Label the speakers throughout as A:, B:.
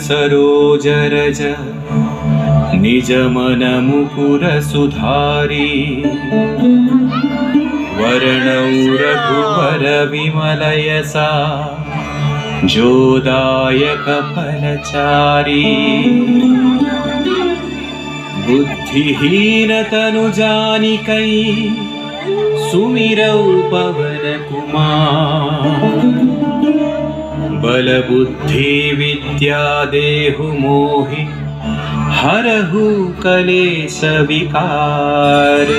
A: सरोज रज निज मन मुकुर सुधारी वर्णौ रघुवर विमल यसा जोदायक फलचारी बुद्धिहीन तनु जानिकै सुमिरौ पवन कुमार बल बुद्धि विद्या देहु मोहि हरहु कलेश विकार।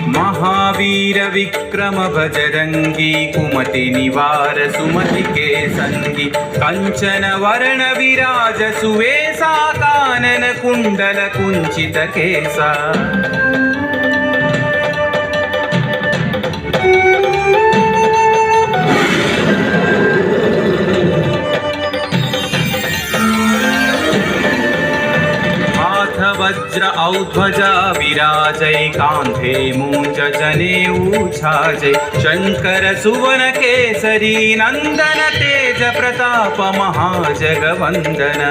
A: महावीर विक्रम बजरंगी कुमति निवार सुमति के संगी कंचन वर्ण विराज सुवेशा कानन कुंडल कुंचित केसा। वज्र औध्वजा विराजय कांधे मूंज जनेऊ छाजय शंकर सुवन केसरी नंदन तेज प्रताप महाजगवंदन।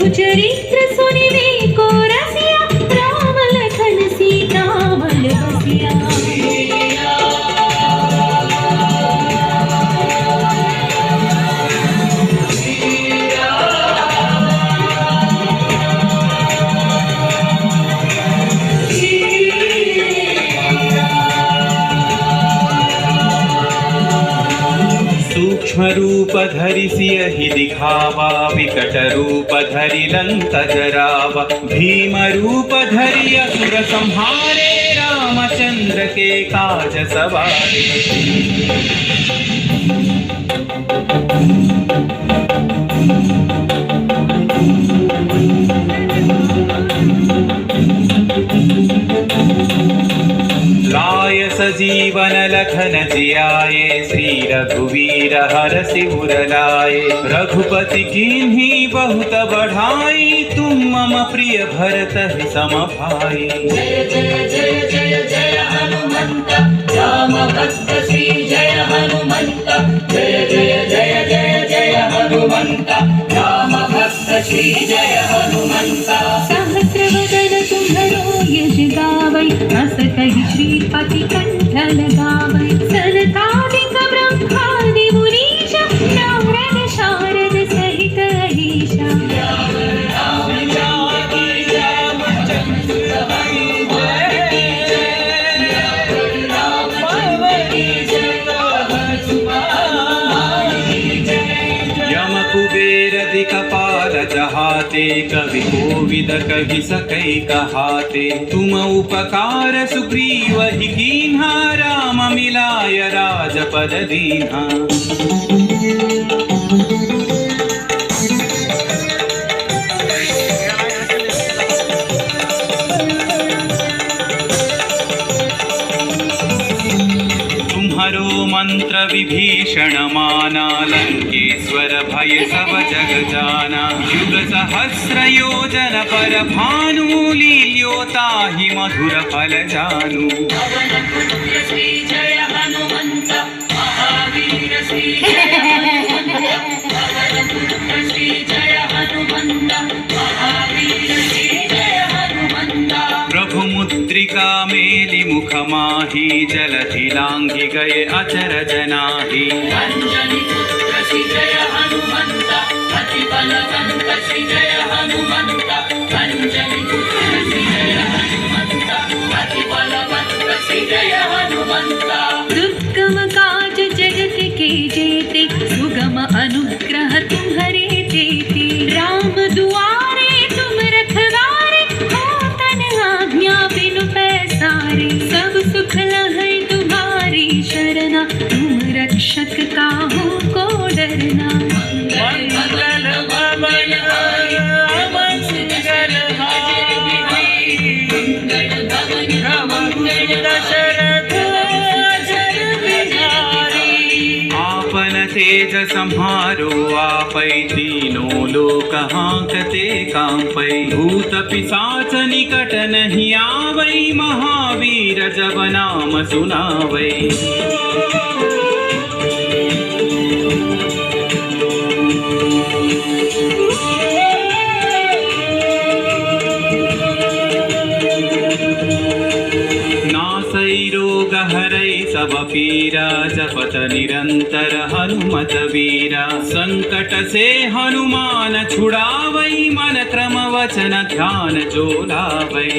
B: चरित्र सुनिवे को रसिया राम लखन सीता मन बसिया।
A: सूक्ष्म रूप धरि सियहि दिखावा विकट रूप धरि लंक जरावा भीम रूप धरि असुर संहारे रामचंद्र के काज सवारे। लाय सजीवन लखन जियाए श्री रघुवीर हरषि उर लाए रघुपति कीन्ही बहुत बढ़ाई तुम मम प्रिय भरत सम भाई।
B: जय जय जय जय जय हनुमंत राम भक्त श्री जय हनुमंत जय जय जय जय जय हनुमंत राम भक्त श्री जय हनुमंत। सहस्रवदन तुम्हरो यश गावै अस कहि श्रीपति कंठ लगावै सनकादिक ब्रह्मादि मुनीश नारद शारद सहित अहीशा।
A: कपाल जहाते कवि कोविद कहि सकै कहाते तुम उपकार सुग्रीव ही कीन्हा राम मिलाय राजपद दीन्हा। तुम्हारो मंत्र विभीषण माना लंकेश्वर भय सब जग जाना युग सहस्र योजन पर भानु लील्यो ताहि मधुर फल जानु।
B: श्री जय हनुमंत महावीर श्री जय हनुमंत श्री जय हनुमंत महावीर श्री जय हनुमंत।
A: प्रभु मुद्रिका मेलि मुख माही जलधि लांघि गए अचर जनाहि।
C: श्री जय हनुमंत अंजनी पुत्र श्री जय हनुमंत अति बलवंत श्री जय हनुमंत
B: दुर्गम काज जगत के जेते सुगम अनुग्रह तुम्हारे तेते राम दुआरे तुम रखवारे हो तन आज्ञा बिनु पैसारे सब सुख लहै तुम्हारी शरणा तुम रक्षक काहू को डरना
C: मंगल भवन
A: आपन तेज सम्हारो आपै तीनों लोक हांकते कांपै भूत पिशाच निकट नहीं आवै महावीर जब नाम सुनावै नासै रोग हरै सब पीरा जपत निरंतर हनुमत वीरा संकट से हनुमान छुड़ावै मन क्रम वचन ध्यान जो लावै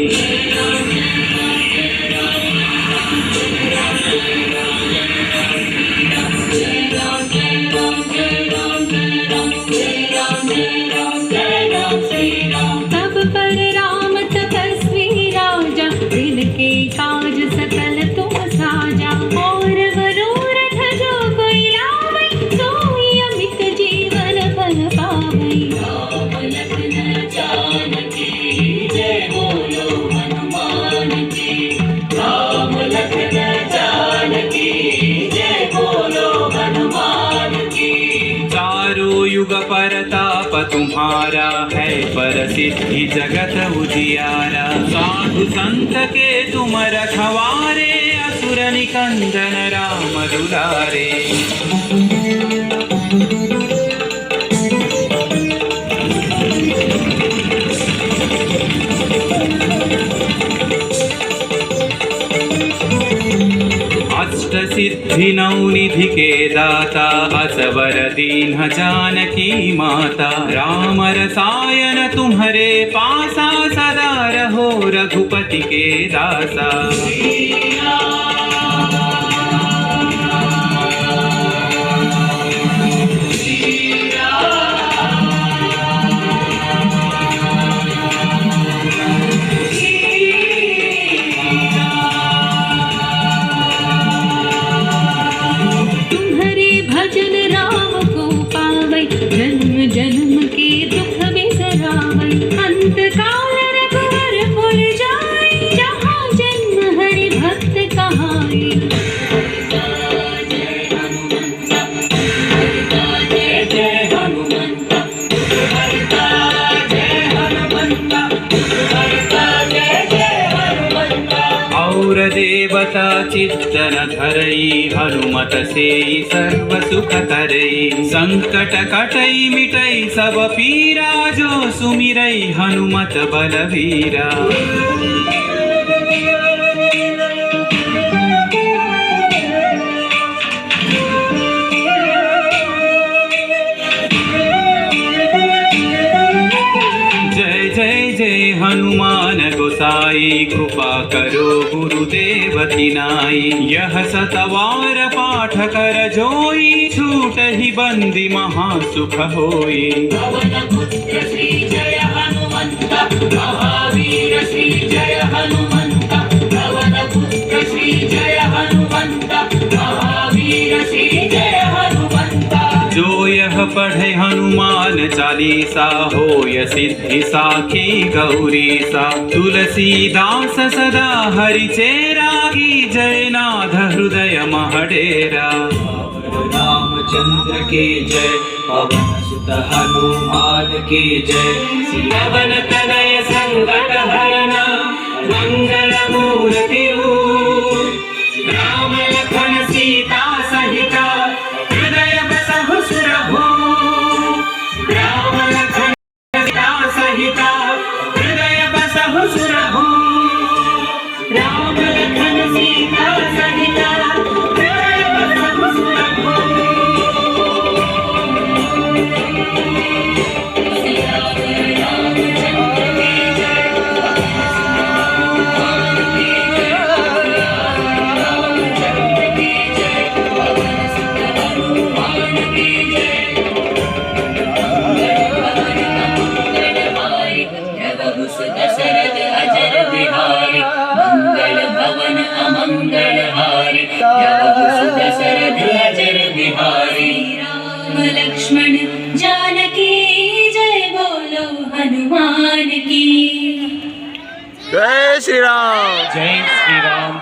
B: तब पर राम तपस्वी राजा दिल के काज सकल तुम साजा और मनोरथ जो कोई लावै सोई अमित जीवन फल पावै
C: राम लखन जानकी जय बोलो हनुमान की राम लखन जानकी जय बोलो हनुमान की
A: चारों युग परताप तुम्हारा है परसिद्धि जगत उजियारा साधु संत के तुम रखवारे असुर निकंदन राम दुलारे अष्ट सिद्धि नौ निधि के दाता असवर दीन जानकी माता राम रसायन तुम्हारे पासा सदा रहो रघुपति के दासा
B: तुम्हारे भजन राम को पावै जन्म जन्म के दुख बिसरावै अंत काल रघुवर पुर जाय जहाँ जन्म हरि भक्त कहाय
A: और देवता चित्तन धरई हनुमत से सर्व सुख करई संकट कटई मिटई सब पीरा जो सुमिरई हनुमत बलवीरा जय जय जय हनुमान गोसाई कृपा करो गुरुदेव तिनाई यह सतवार पाठ कर जोई छूट ही बंदी महासुख होई
C: पवन पुत्र श्री जय हनुमंत महावीर श्री जय हनुमंत पवन पुत्र श्री जय हनुमंत महावीर श्री जय हनुमंत
A: जो यह पढ़े हनुमान चालीसा होय सिद्धि साखी गौरी सा तुलसीदास सदा हरि चेरा की जय नाथ हृदय महडेरा
C: रामचंद्र के जय पवन सुत हनुमान के जय पवन तनय संकट हरना मंगल मूर्ति राम लखन सीता सहिता हृदय बसहु सुरभूप राम लखन सीता सहिता हृदय बसहु सुरभूप राम लखन सीता सहिता हृदय बसहु सुरभूप
B: लक्ष्मण जानकी जय बोलो हनुमान की।
D: जय श्री राम।
A: जय श्रीराम।